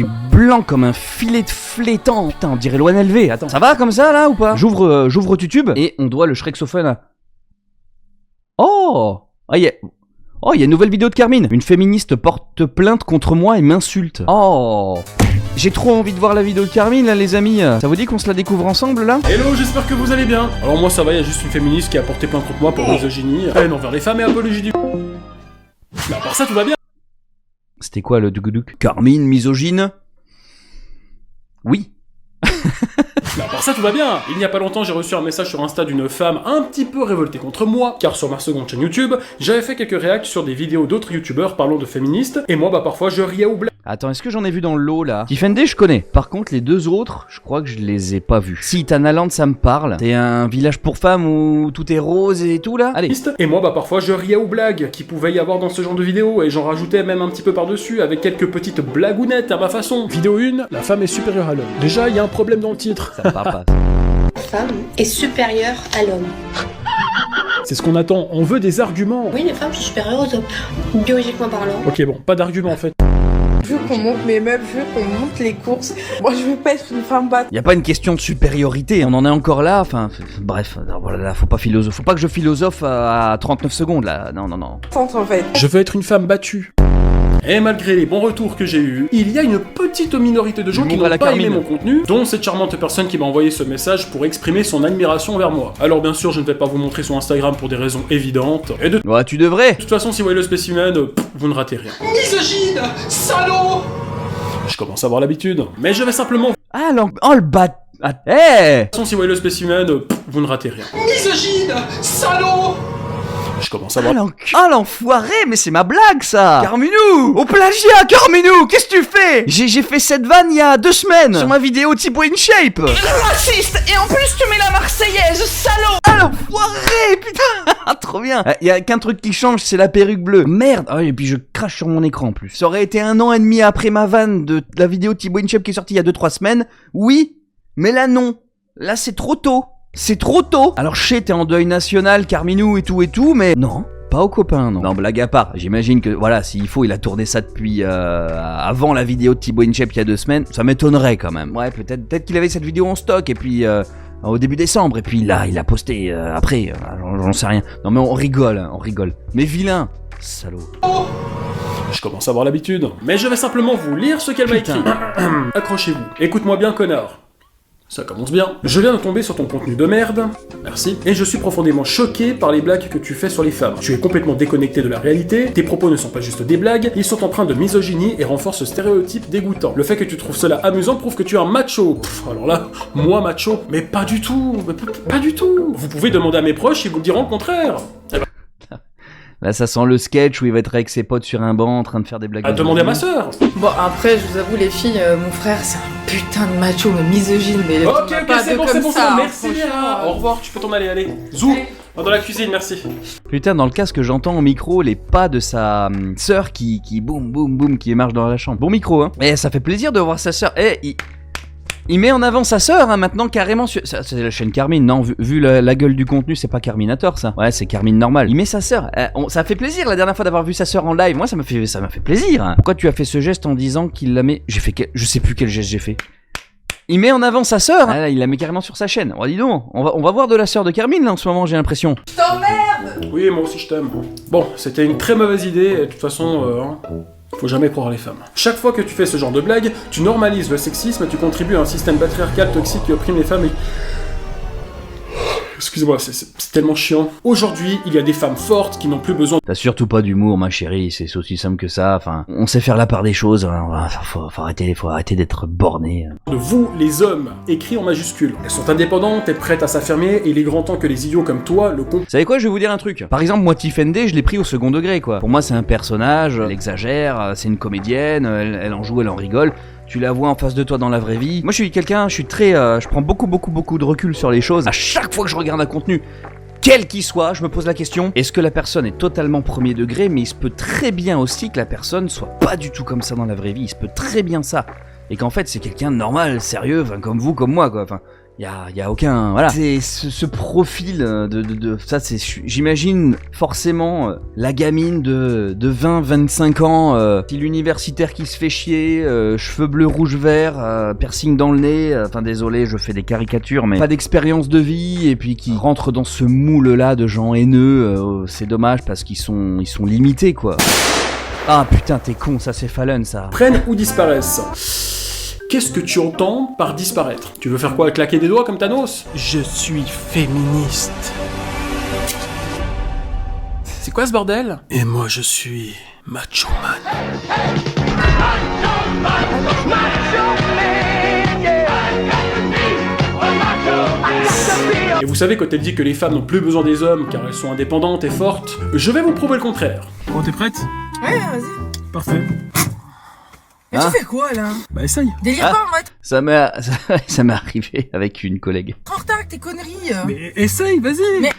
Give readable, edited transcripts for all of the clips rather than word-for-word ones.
suis blanc comme un filet de flétan. Putain, on dirait Loan LV. Attends, ça va comme ça là ou pas? J'ouvre YouTube et on doit le Shrexophone là. Oh, il y a une nouvelle vidéo de Carmine. Une féministe porte plainte contre moi et m'insulte. Oh, j'ai trop envie de voir la vidéo de Carmine là les amis. Ça vous dit qu'on se la découvre ensemble là? Hello, j'espère que vous allez bien. Alors moi ça va, il y a juste une féministe qui a porté plainte contre moi pour misogynie, haine envers les femmes et apologie du... Mais à part ça tout va bien. C'était quoi le dougoudouc? Carmine, misogyne? Oui. Mais à part ça tout va bien. Il n'y a pas longtemps j'ai reçu un message sur Insta d'une femme un petit peu révoltée contre moi, car sur ma seconde chaîne YouTube, j'avais fait quelques réacts sur des vidéos d'autres youtubeurs parlant de féministes, et moi bah parfois je riais ou blague. Attends, est-ce que j'en ai vu dans le lot là? Tiffany, je connais. Par contre, les deux autres, je crois que je les ai pas vus. Si, Tanaland, ça me parle. C'est un village pour femmes où tout est rose et tout là? Allez. Et moi bah parfois je riais aux blagues qu'il pouvait y avoir dans ce genre de vidéos, et j'en rajoutais même un petit peu par-dessus, avec quelques petites blagounettes à ma façon. Vidéo 1, la femme est supérieure à l'homme. Déjà, il y a un problème dans le titre. Ça me parle pas. La femme est supérieure à l'homme. C'est ce qu'on attend, on veut des arguments. Oui, les femmes sont supérieures aux hommes, biologiquement parlant. Ok bon, pas d'arguments en fait. Je veux qu'on monte mes meubles, je veux qu'on monte les courses. Moi, je veux pas être une femme battue. Y a pas une question de supériorité, on en est encore là, enfin, bref, voilà, faut pas que je philosophe à 39 secondes là, non. En fait. Je veux être une femme battue. Et malgré les bons retours que j'ai eus, il y a une petite minorité de gens qui n'ont pas aimé mon contenu, dont cette charmante personne qui m'a envoyé ce message pour exprimer son admiration envers moi. Alors bien sûr, je ne vais pas vous montrer son Instagram pour des raisons évidentes, et de ouais, tu devrais. De toute façon, si vous voyez le spécimen, vous ne ratez rien. Misogyne, salaud. Je commence à avoir l'habitude, mais je vais simplement... Ah, le bat... Ah, hey. De toute façon, si vous voyez le spécimen, vous ne ratez rien. Misogyne, salaud. Je commence à voir... Ah l'enfoiré, mais c'est ma blague ça! Carminou! Au plagiat, Carminou! Qu'est-ce que tu fais? J'ai fait cette vanne il y a 2 semaines! Sur ma vidéo Thibaut InShape! Raciste! Et en plus tu mets la Marseillaise, salaud! Ah l'enfoiré, putain! Trop bien! Y a qu'un truc qui change, c'est la perruque bleue. Merde! Ah, et puis je crache sur mon écran en plus. Ça aurait été 1 an et demi après ma vanne de la vidéo Thibaut InShape qui est sortie il y a 2-3 semaines. Oui, mais là non. Là c'est trop tôt. C'est trop tôt. Alors je sais, t'es en deuil national, Carminou et tout, mais non, pas aux copains, non. Non, blague à part, j'imagine que, voilà, s'il faut, il a tourné ça depuis avant la vidéo de Thibaut InShape il y a 2 semaines, ça m'étonnerait quand même. Ouais, peut-être qu'il avait cette vidéo en stock, et puis au début décembre, et puis là, il a posté après, j'en sais rien. Non mais on rigole, hein, on rigole. Mais vilain, salaud. Je commence à avoir l'habitude, mais je vais simplement vous lire ce qu'elle m'a écrit. Accrochez-vous, écoute-moi bien, connard. Ça commence bien. Je viens de tomber sur ton contenu de merde, merci, et je suis profondément choqué par les blagues que tu fais sur les femmes. Tu es complètement déconnecté de la réalité, tes propos ne sont pas juste des blagues, ils sont empreints de misogynie et renforcent ce stéréotype dégoûtant. Le fait que tu trouves cela amusant prouve que tu es un macho. Alors là, moi macho, mais pas du tout, pas du tout. Vous pouvez demander à mes proches, ils vous diront le contraire. Là, ça sent le sketch où il va être avec ses potes sur un banc en train de faire des blagues. À demander à ma sœur. Bon, après, je vous avoue, les filles, mon frère, c'est un putain de macho, mais misogyne, mais... Ok, c'est bon, merci franchement. Au revoir, tu peux t'en aller, allez. Zou, dans la cuisine, merci. Putain, dans le casque, j'entends au micro les pas de sa sœur qui boum boum boum qui marche dans la chambre. Bon micro, hein. Et ça fait plaisir de voir sa sœur. Il met en avant sa sœur, hein, maintenant, carrément sur... Ça, c'est la chaîne Carmine, non, vu la gueule du contenu, c'est pas Carminator, ça. Ouais, c'est Carmine normal. Il met sa sœur. Ça fait plaisir, la dernière fois, d'avoir vu sa sœur en live. Moi, ça m'a fait plaisir. Hein. Pourquoi tu as fait ce geste en disant qu'il la met... Je sais plus quel geste j'ai fait. Il met en avant sa sœur. Ah, là, il la met carrément sur sa chaîne. Oh, dis donc, on va voir de la sœur de Carmine, là, en ce moment, j'ai l'impression. Je t'emmerde. Oui, moi aussi, je t'aime. Bon, c'était une très mauvaise idée, et de toute façon, faut jamais croire les femmes. Chaque fois que tu fais ce genre de blague, tu normalises le sexisme et tu contribues à un système patriarcal toxique qui opprime les femmes et... Excusez-moi, c'est tellement chiant. Aujourd'hui, il y a des femmes fortes qui n'ont plus besoin... T'as surtout pas d'humour, ma chérie, c'est aussi simple que ça, enfin... On sait faire la part des choses, hein. Faut arrêter d'être borné. De vous, les hommes, écrit en majuscules. Elles sont indépendantes et prêtes à s'affirmer, et il est grand temps que les idiots comme toi le Vous savez quoi, je vais vous dire un truc. Par exemple, moi, Tiffany, je l'ai pris au second degré, quoi. Pour moi, c'est un personnage, elle exagère, c'est une comédienne, elle en joue, elle en rigole... Tu la vois en face de toi dans la vraie vie. Moi, je suis très... je prends beaucoup de recul sur les choses. À chaque fois que je regarde un contenu, quel qu'il soit, je me pose la question, est-ce que la personne est totalement premier degré, mais il se peut très bien aussi que la personne soit pas du tout comme ça dans la vraie vie. Il se peut très bien ça. Et qu'en fait, c'est quelqu'un de normal, sérieux, enfin, comme vous, comme moi, quoi. Enfin, y a aucun, voilà. C'est ce profil de ça, c'est, j'imagine forcément la gamine de 20-25 ans, style universitaire qui se fait chier, cheveux bleus, rouge, vert, piercing dans le nez, enfin désolé, je fais des caricatures, mais pas d'expérience de vie, et puis qui rentre dans ce moule-là de gens haineux, c'est dommage parce qu'ils sont limités, quoi. Ah putain, t'es con, ça c'est Fallon, ça. Prennent ou disparaissent. Qu'est-ce que tu entends par disparaître? Tu veux faire quoi? Claquer des doigts comme Thanos? Je suis féministe. C'est quoi ce bordel? Et moi je suis macho man. Et vous savez, quand elle dit que les femmes n'ont plus besoin des hommes car elles sont indépendantes et fortes, je vais vous prouver le contraire. Bon, t'es prête? Ouais, vas-y. Parfait. Mais tu fais quoi là? Bah essaye. Délire pas, on va être Ça m'est arrivé avec une collègue. en retard avec tes conneries. Mais essaye, vas-y. Mais-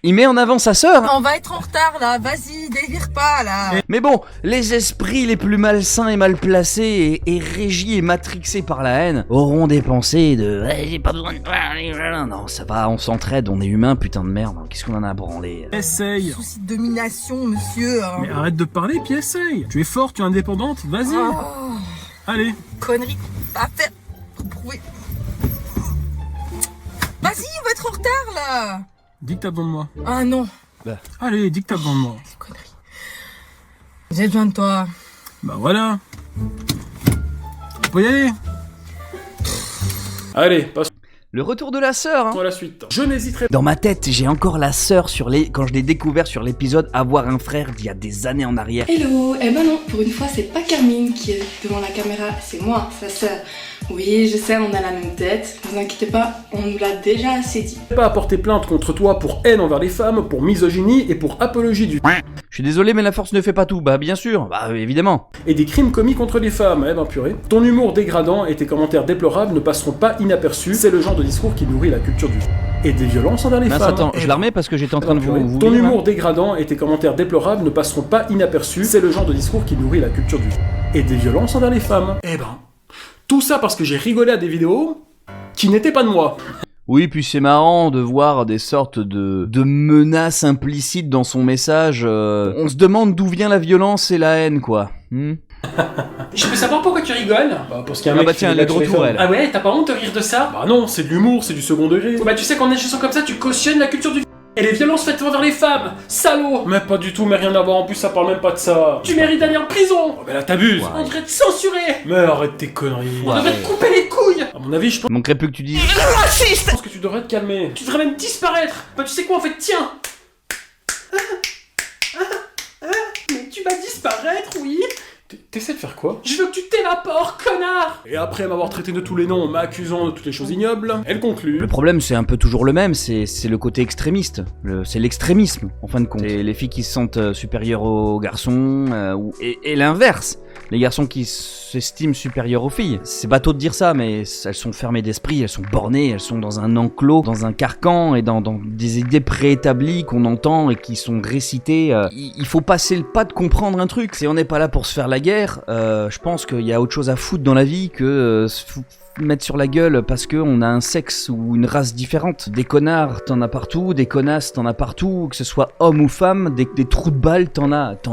Il met en avant sa sœur. On va être en retard là, vas-y, délire pas là. Mais bon, les esprits les plus malsains et mal placés et régis et matrixés par la haine auront des pensées de j'ai pas besoin de... Non, ça va, on s'entraide, on est humain, putain de merde, qu'est-ce qu'on en a branlé? Essaye. Souci de domination, monsieur. Mais arrête de parler puis essaye. Tu es forte, tu es indépendante, vas-y. Oh, Allez. connerie à faire pour prouver. Vas-y, on va être en retard là. Dis que t'as besoin de moi. Ah non, Allez, dis que t'as besoin de moi. c'est connerie. J'ai besoin de toi. Bah voilà. On peut y aller. Allez, passons Le retour de la sœur, hein. à la suite. Je n'hésiterai Dans ma tête, j'ai encore la sœur quand je l'ai découvert sur l'épisode Avoir un frère d'il y a des années en arrière. Hello. Eh ben non, pour une fois c'est pas Carmine qui est devant la caméra, c'est moi, sa sœur. Oui, je sais, on a la même tête, ne vous inquiétez pas, on nous l'a déjà assez dit. pas porter plainte contre toi pour haine envers les femmes, pour misogynie et pour apologie du Je suis désolé, mais la force ne fait pas tout. Bah bien sûr, bah évidemment. et des crimes commis contre les femmes. Eh ben purée. Ton humour dégradant et tes commentaires déplorables ne passeront pas inaperçus. C'est le genre de discours qui nourrit la culture du et des violences envers les Mince, femmes. attends, je la remets parce que j'étais en train de vous Ton lire, là. humour dégradant et tes commentaires déplorables ne passeront pas inaperçus. C'est le genre de discours qui nourrit la culture du et des violences envers les femmes. Eh ben, tout ça parce que j'ai rigolé à des vidéos qui n'étaient pas de moi. Oui, puis c'est marrant de voir des sortes de menaces implicites dans son message. On se demande d'où vient la violence et la haine, quoi. Je peux savoir pourquoi tu rigoles? Bah, parce qu'il y a un Ah mec bah qui tiens, fait elle est des de blagues sur retour, les elle. femmes. Ah ouais, t'as pas honte de rire de ça? Bah non, c'est de l'humour, c'est du second degré. Bah tu sais qu'en agissant comme ça, tu cautionnes la culture du et les violences faites envers les femmes, salaud! Mais pas du tout, mais rien à voir, en plus ça parle même pas de ça. Tu mérites d'aller en prison! Oh, mais là t'abuses. Ouais. On devrait te censurer! Mais arrête tes conneries. On devrait te couper les couilles! À mon avis, je Il manquerait plus que tu dises. Raciste! pense que tu devrais te calmer. Tu devrais même disparaître! Bah tu sais quoi en fait, tiens! Mais tu vas disparaître, oui! T'essaies de faire quoi? Je veux que tu t'évapores, connard! Et après m'avoir traité de tous les noms, m'accusant de toutes les choses ignobles, elle conclut. Le problème, c'est un peu toujours le même, c'est le côté extrémiste. C'est l'extrémisme, en fin de compte. C'est les filles qui se sentent supérieures aux garçons, et l'inverse. Les garçons qui s'estiment supérieurs aux filles. C'est bateau de dire ça, mais elles sont fermées d'esprit, elles sont bornées, elles sont dans un enclos, dans un carcan, et dans des idées préétablies qu'on entend et qui sont récitées. Il faut passer le pas de comprendre un truc. Si on n'est pas là pour se faire la guerre, je pense qu'il y a autre chose à foutre dans la vie que mettre sur la gueule parce que on a un sexe ou une race différente. Des connards, t'en as partout, des connasses, t'en as partout, que ce soit homme ou femme, des trous de balles, t'en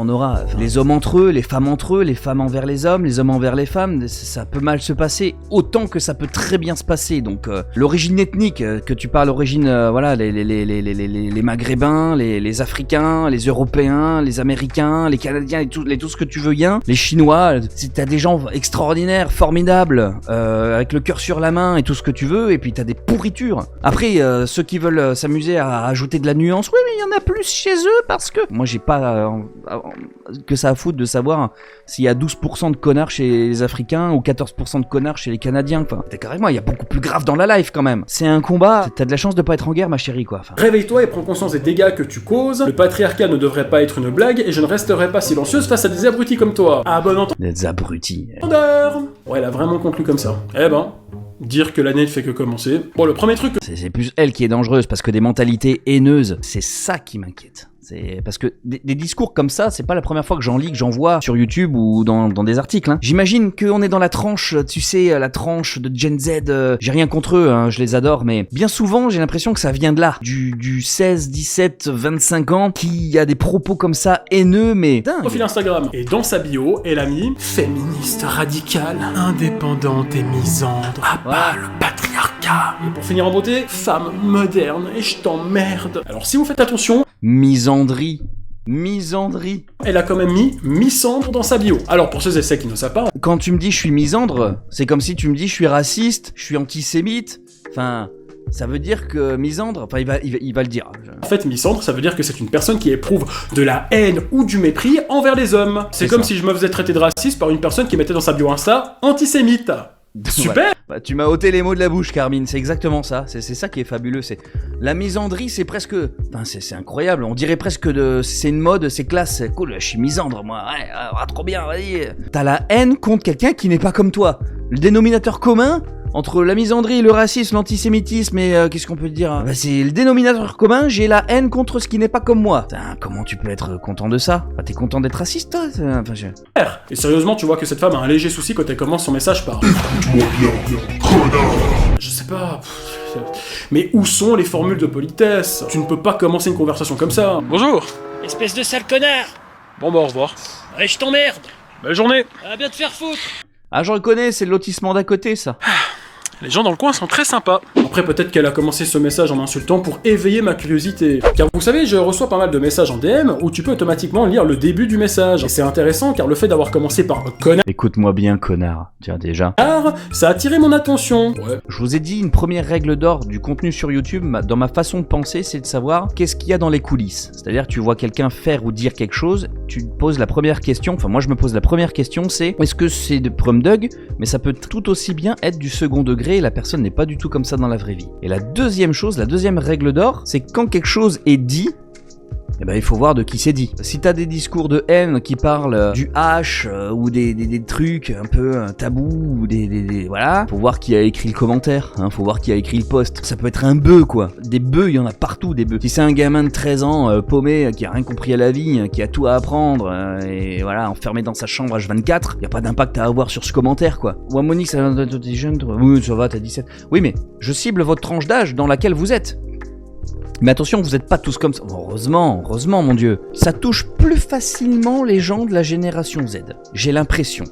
auras. Enfin, les hommes entre eux, les femmes envers les hommes envers les femmes, ça peut mal se passer, autant que ça peut très bien se passer. Donc l'origine ethnique, que tu parles, l'origine, voilà, les Maghrébins, les Africains, les Européens, les Américains, les Canadiens, et tout ce que tu veux bien, les Chinois, t'as des gens extraordinaires, formidables, avec le cœur sur la main et tout ce que tu veux, et puis t'as des pourritures. Après, ceux qui veulent s'amuser à ajouter de la nuance, oui, mais il y en a plus chez eux parce que... Moi, j'ai pas que ça à foutre de savoir s'il y a 12% de connards chez les Africains ou 14% de connards chez les Canadiens, quoi. T'es carrément, il y a beaucoup plus grave dans la life, quand même. C'est un combat, t'as de la chance de pas être en guerre, ma chérie, quoi. Enfin, Réveille-toi et prends conscience des dégâts que tu causes. Le patriarcat ne devrait pas être une blague et je ne resterai pas silencieuse face à des abrutis comme toi. À bon des abrutis. entendeur. Ouais, elle a vraiment conclu comme ça. Eh ben, dire que l'année ne fait que commencer. Bon, le premier truc que... C'est plus elle qui est dangereuse, parce que des mentalités haineuses, c'est ça qui m'inquiète. C'est parce que des discours comme ça, c'est pas la première fois que j'en lis, que j'en vois sur YouTube ou dans des articles. Hein. J'imagine qu'on est dans la tranche, tu sais, la tranche de Gen Z. J'ai rien contre eux, hein, je les adore, mais bien souvent, j'ai l'impression que ça vient de là, du 16, 17, 25 ans, qui a des propos comme ça haineux, mais dingue. Profil Instagram. Et dans sa bio, elle a mis Féministe radicale, indépendante et misandre, à bas le patriarcat. et pour finir en beauté, Femme moderne et je t'emmerde. alors si vous faites attention, Misandrie. elle a quand même mis misandre dans sa bio. Alors pour ceux et celles qui ne savent pas, Quand tu me dis je suis misandre, c'est comme si tu me dis je suis raciste, je suis antisémite. Enfin, ça veut dire que misandre, enfin il va le dire. en fait misandre, ça veut dire que c'est une personne qui éprouve de la haine ou du mépris envers les hommes. C'est comme ça. si je me faisais traiter de raciste par une personne qui mettait dans sa bio Insta antisémite. Super. Bah, tu m'as ôté les mots de la bouche, Carmine, c'est exactement ça. C'est ça qui est fabuleux. C'est la misandrie, c'est presque, enfin, c'est incroyable. On dirait presque c'est une mode, c'est classe, c'est cool. Je suis misandre, moi. Ouais, trop bien, vas-y. T'as la haine contre quelqu'un qui n'est pas comme toi. Le dénominateur commun entre la misandrie, le racisme, l'antisémitisme et qu'est-ce qu'on peut dire, bah, c'est le dénominateur commun. J'ai la haine contre ce qui n'est pas comme moi. Putain, comment tu peux être content de ça? Bah, t'es content d'être raciste, toi? Enfin, Et sérieusement, tu vois que cette femme a un léger souci quand elle commence son message par je sais pas. Mais où sont les formules de politesse? Tu ne peux pas commencer une conversation comme ça. Bonjour. Espèce de sale connard. Bon bah au revoir. Ouais, je t'emmerde. Belle journée. Va bien te faire foutre. Ah, je reconnais, c'est le lotissement d'à côté, ça. Les gens dans le coin sont très sympas. Après, peut-être qu'elle a commencé ce message en m'insultant pour éveiller ma curiosité. Car vous savez, je reçois pas mal de messages en DM où tu peux automatiquement lire le début du message. Et c'est intéressant car le fait d'avoir commencé par connard, Écoute-moi bien, connard. Tiens, déjà. ça a attiré mon attention. Ouais. Je vous ai dit, une première règle d'or du contenu sur YouTube, dans ma façon de penser, c'est de savoir qu'est-ce qu'il y a dans les coulisses. C'est-à-dire, tu vois quelqu'un faire ou dire quelque chose, tu te poses la première question, enfin moi je me pose la première question, c'est est-ce que c'est de prom dog, mais ça peut tout aussi bien être du second degré et la personne n'est pas du tout comme ça dans la vraie vie. Et la deuxième chose, la deuxième règle d'or, c'est que quand quelque chose est dit, eh ben, il faut voir de qui c'est dit. Si t'as des discours de haine qui parlent du H ou des trucs un peu tabous ou voilà, faut voir qui a écrit le commentaire, hein, faut voir qui a écrit le post. Ça peut être un bœuf quoi. Des bœufs, il y en a partout des bœufs. Si c'est un gamin de 13 ans paumé qui a rien compris à la vie, qui a tout à apprendre et voilà, enfermé dans sa chambre H24, y a pas d'impact à avoir sur ce commentaire quoi. Ouais, Monique, t'es jeune toi. Oui, ça va, t'as 17. Oui, mais je cible votre tranche d'âge dans laquelle vous êtes. Mais attention, vous n'êtes pas tous comme ça. Heureusement, mon Dieu. Ça touche plus facilement les gens de la génération Z. J'ai l'impression.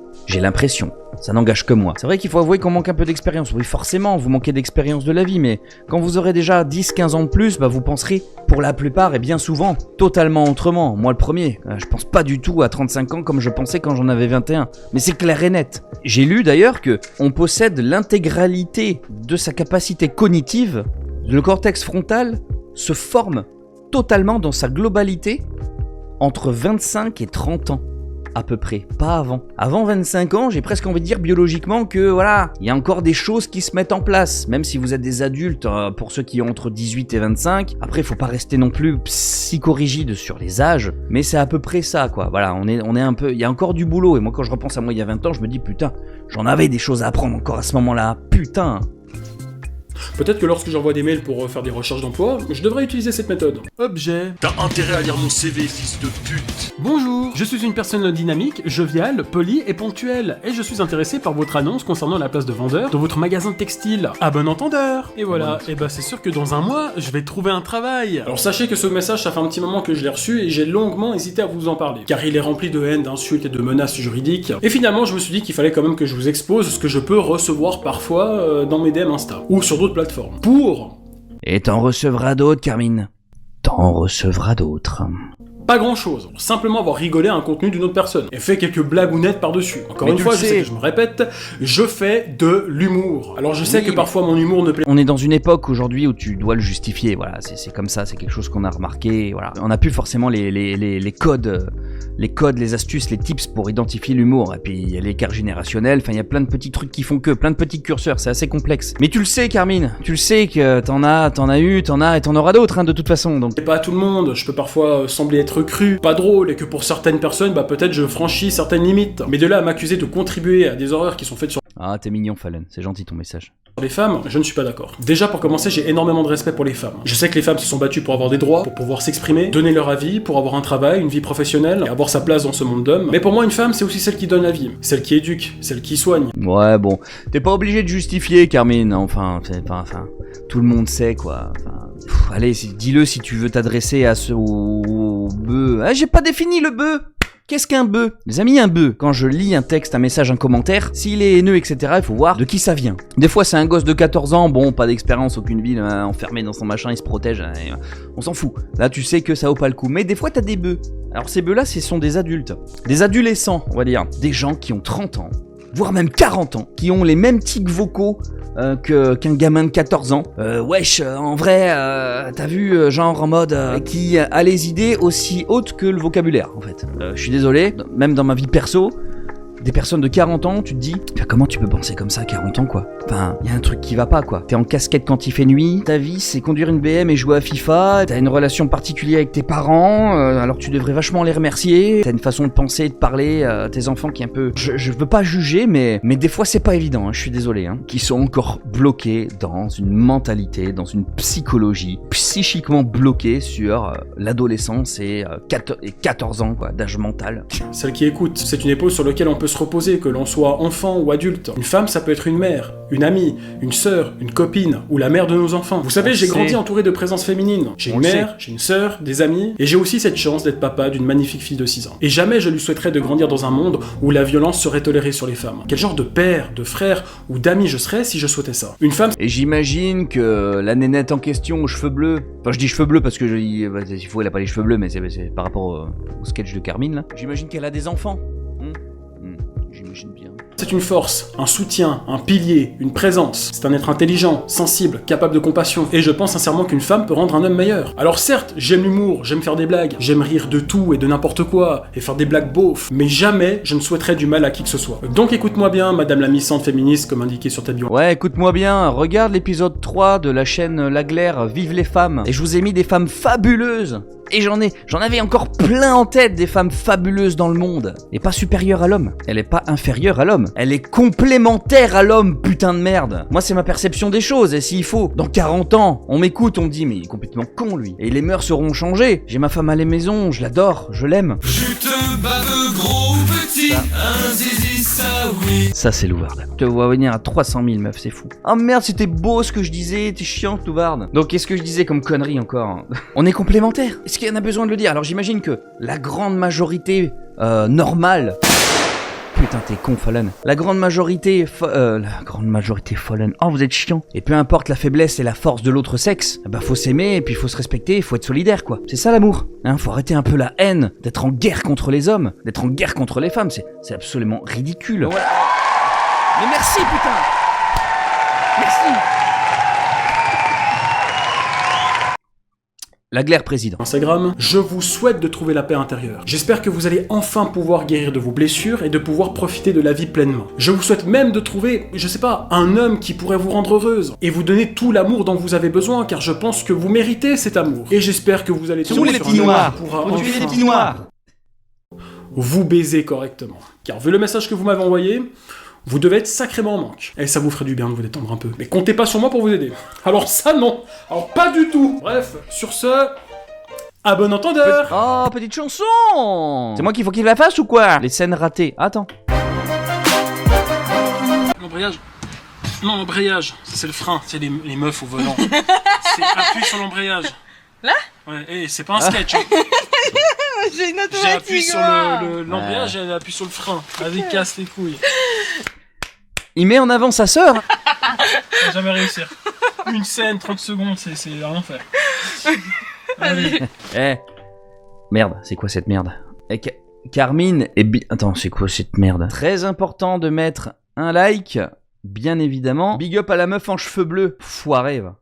Ça n'engage que moi. C'est vrai qu'il faut avouer qu'on manque un peu d'expérience. Oui, forcément, vous manquez d'expérience de la vie, mais quand vous aurez déjà 10-15 ans de plus, bah vous penserez, pour la plupart et bien souvent, totalement autrement. Moi le premier. Je pense pas du tout à 35 ans comme je pensais quand j'en avais 21. Mais c'est clair et net. J'ai lu d'ailleurs que on possède l'intégralité de sa capacité cognitive. Le cortex frontal se forme totalement dans sa globalité entre 25 et 30 ans, à peu près, pas avant. Avant 25 ans, j'ai presque envie de dire biologiquement que voilà, il y a encore des choses qui se mettent en place, même si vous êtes des adultes, pour ceux qui ont entre 18 et 25. Après, il faut pas rester non plus psychorigide sur les âges, mais c'est à peu près ça, quoi. Voilà, on est un peu, il y a encore du boulot, et moi quand je repense à moi il y a 20 ans, je me dis putain, j'en avais des choses à apprendre encore à ce moment-là, putain. Peut-être que lorsque j'envoie des mails pour faire des recherches d'emploi, je devrais utiliser cette méthode. Objet. T'as intérêt à lire mon CV, fils de pute. Bonjour, je suis une personne dynamique, joviale, polie et ponctuelle, et je suis intéressé par votre annonce concernant la place de vendeur dans votre magasin de textile. À bon entendeur. Et voilà, et bah c'est sûr que dans un mois, je vais trouver un travail. Alors sachez que ce message, ça fait un petit moment que je l'ai reçu et j'ai longuement hésité à vous en parler, car il est rempli de haine, d'insultes et de menaces juridiques. Et finalement, je me suis dit qu'il fallait quand même que je vous expose ce que je peux recevoir parfois dans mes DM Insta, ou sur d'autres plateformes. Et t'en recevras d'autres, Carmine. T'en recevras d'autres. Pas grand chose, simplement avoir rigolé à un contenu d'une autre personne, et fait quelques blagounettes par-dessus. Encore une fois, je sais que je me répète, je fais de l'humour. Alors je sais que parfois mon humour ne plaît pas. On est dans une époque aujourd'hui où tu dois le justifier, voilà, c'est comme ça, c'est quelque chose qu'on a remarqué, voilà. On n'a plus forcément les codes, les astuces, les tips pour identifier l'humour, et puis il y a l'écart générationnel, enfin il y a plein de petits trucs qui font que, plein de petits curseurs, c'est assez complexe. Mais tu le sais, Carmine, tu le sais que t'en as eu, t'en as et t'en auras d'autres, hein, de toute façon, donc... Et pas à tout le monde, je peux parfois sembler être cru, pas drôle, et que pour certaines personnes, bah peut-être je franchis certaines limites. Mais de là à m'accuser de contribuer à des horreurs qui sont faites sur... Ah, t'es mignon, Fallen, c'est gentil ton message. les femmes, je ne suis pas d'accord. Déjà pour commencer, j'ai énormément de respect pour les femmes. Je sais que les femmes se sont battues pour avoir des droits, pour pouvoir s'exprimer, donner leur avis, pour avoir un travail, une vie professionnelle, et avoir sa place dans ce monde d'hommes. Mais pour moi, une femme, c'est aussi celle qui donne la vie, celle qui éduque, celle qui soigne. Ouais, bon, t'es pas obligé de justifier, Carmine, enfin, tout le monde sait, quoi. Allez, dis-le si tu veux t'adresser à ce... au bœuf. Ah, j'ai pas défini le bœuf. Qu'est-ce qu'un bœuf? Les amis, un bœuf, quand je lis un texte, un message, un commentaire, s'il est haineux, etc., il faut voir de qui ça vient. Des fois, c'est un gosse de 14 ans, bon, pas d'expérience, aucune ville, enfermé dans son machin, il se protège, on s'en fout. Là, tu sais que ça vaut pas le coup. Mais des fois, t'as des bœufs. Alors, ces bœufs-là, ce sont des adultes. Des adolescents, on va dire. Des gens qui ont 30 ans, voire même 40 ans, qui ont les mêmes tics vocaux qu'un gamin de 14 ans. Wesh, en vrai, t'as vu, genre en mode qui a les idées aussi hautes que le vocabulaire, en fait. Je suis désolé, même dans ma vie perso, des personnes de 40 ans, tu te dis, comment tu peux penser comme ça à 40 ans, quoi? Enfin, y a un truc qui va pas, quoi. T'es en casquette quand il fait nuit, ta vie c'est conduire une BM et jouer à FIFA, t'as une relation particulière avec tes parents, alors tu devrais vachement les remercier, t'as une façon de penser et de parler à tes enfants qui est un peu... Je veux pas juger, mais des fois c'est pas évident, hein, je suis désolé, hein, qui sont encore bloqués dans une mentalité, dans une psychologie, psychiquement bloqués sur l'adolescence et 14 ans, quoi, d'âge mental. Celle qui écoute, c'est une épaule sur laquelle on peut se reposer, que l'on soit enfant ou adulte. Une femme, ça peut être une mère, une amie, une sœur, une copine, ou la mère de nos enfants. Vous savez, j'ai grandi entouré de présences féminines. J'ai une mère, j'ai une sœur, des amis, et j'ai aussi cette chance d'être papa d'une magnifique fille de 6 ans. Et jamais je lui souhaiterais de grandir dans un monde où la violence serait tolérée sur les femmes. Quel genre de père, de frère ou d'ami je serais si je souhaitais ça? Une femme... Et j'imagine que la nénette en question aux cheveux bleus, enfin je dis cheveux bleus parce que il faut, elle a pas les cheveux bleus, mais c'est par rapport au sketch de Carmine là. J'imagine qu'elle a des enfants. J'imagine bien. C'est une force, un soutien, un pilier, une présence. C'est un être intelligent, sensible, capable de compassion. Et je pense sincèrement qu'une femme peut rendre un homme meilleur. Alors certes, j'aime l'humour, j'aime faire des blagues, j'aime rire de tout et de n'importe quoi, et faire des blagues beaufs, mais jamais je ne souhaiterais du mal à qui que ce soit. Donc écoute-moi bien, madame la mi-centre féministe, comme indiqué sur ta bio. Ouais, écoute-moi bien, regarde l'épisode 3 de la chaîne Laglaire, Vive les femmes. Et je vous ai mis des femmes fabuleuses. Et j'en avais encore plein en tête des femmes fabuleuses dans le monde. Et pas supérieure à l'homme. Elle est pas inférieure à l'homme. Elle est complémentaire à l'homme, putain de merde. Moi, c'est ma perception des choses. Et s'il faut, dans 40 ans, on m'écoute, on me dit, mais il est complètement con, lui. Et les mœurs seront changées. J'ai ma femme à la maison, je l'adore, je l'aime. Je te bave gros petit, un zizi ça oui. Ça, c'est Louvard. Je te vois venir à 300 000 meufs, c'est fou. Oh merde, c'était beau ce que je disais, t'es chiante, Louvard. Donc, qu'est-ce que je disais comme connerie encore? On est complémentaires. Est-ce qu'il y en a besoin de le dire? Alors, j'imagine que la grande majorité normale... Putain, t'es con, Fallen. La grande majorité Fallen. Oh, vous êtes chiant. Et peu importe la faiblesse et la force de l'autre sexe, bah faut s'aimer et puis faut se respecter, il faut être solidaire, quoi. C'est ça l'amour. Hein, faut arrêter un peu la haine, d'être en guerre contre les hommes, d'être en guerre contre les femmes. C'est absolument ridicule. Ouais. Mais merci, putain. Merci. Laglaire président. Instagram, je vous souhaite de trouver la paix intérieure. J'espère que vous allez enfin pouvoir guérir de vos blessures et de pouvoir profiter de la vie pleinement. Je vous souhaite même de trouver, je sais pas, un homme qui pourrait vous rendre heureuse et vous donner tout l'amour dont vous avez besoin, car je pense que vous méritez cet amour. Et j'espère que vous allez tomber sur un homme qui pourra enfin les petits noirs. Vous baiser correctement. Car vu le message que vous m'avez envoyé, vous devez être sacrément en manque. Et ça vous ferait du bien de vous détendre un peu. Mais comptez pas sur moi pour vous aider. Alors ça, non. Alors pas du tout. Bref, sur ce... à bon entendeur. Oh, petite chanson. C'est moi qu'il faut qu'il la fasse ou quoi? Les scènes ratées. Attends. L'embrayage. Non, l'embrayage, c'est le frein, c'est les meufs au volant. C'est appuie sur l'embrayage. Là? Ouais, et c'est pas un sketch. Hein. J'ai une automatique. J'ai appuyé sur l'embrayage et elle appuie sur le frein. Vas-y, casse les couilles. Il met en avant sa sœur. On va jamais réussir. Une scène, 30 secondes, c'est rien faire. Allez. Eh. Merde, c'est quoi cette merde? Carmine est Attends, c'est quoi cette merde? Très important de mettre un like, bien évidemment. Big up à la meuf en cheveux bleus. Foiré, va.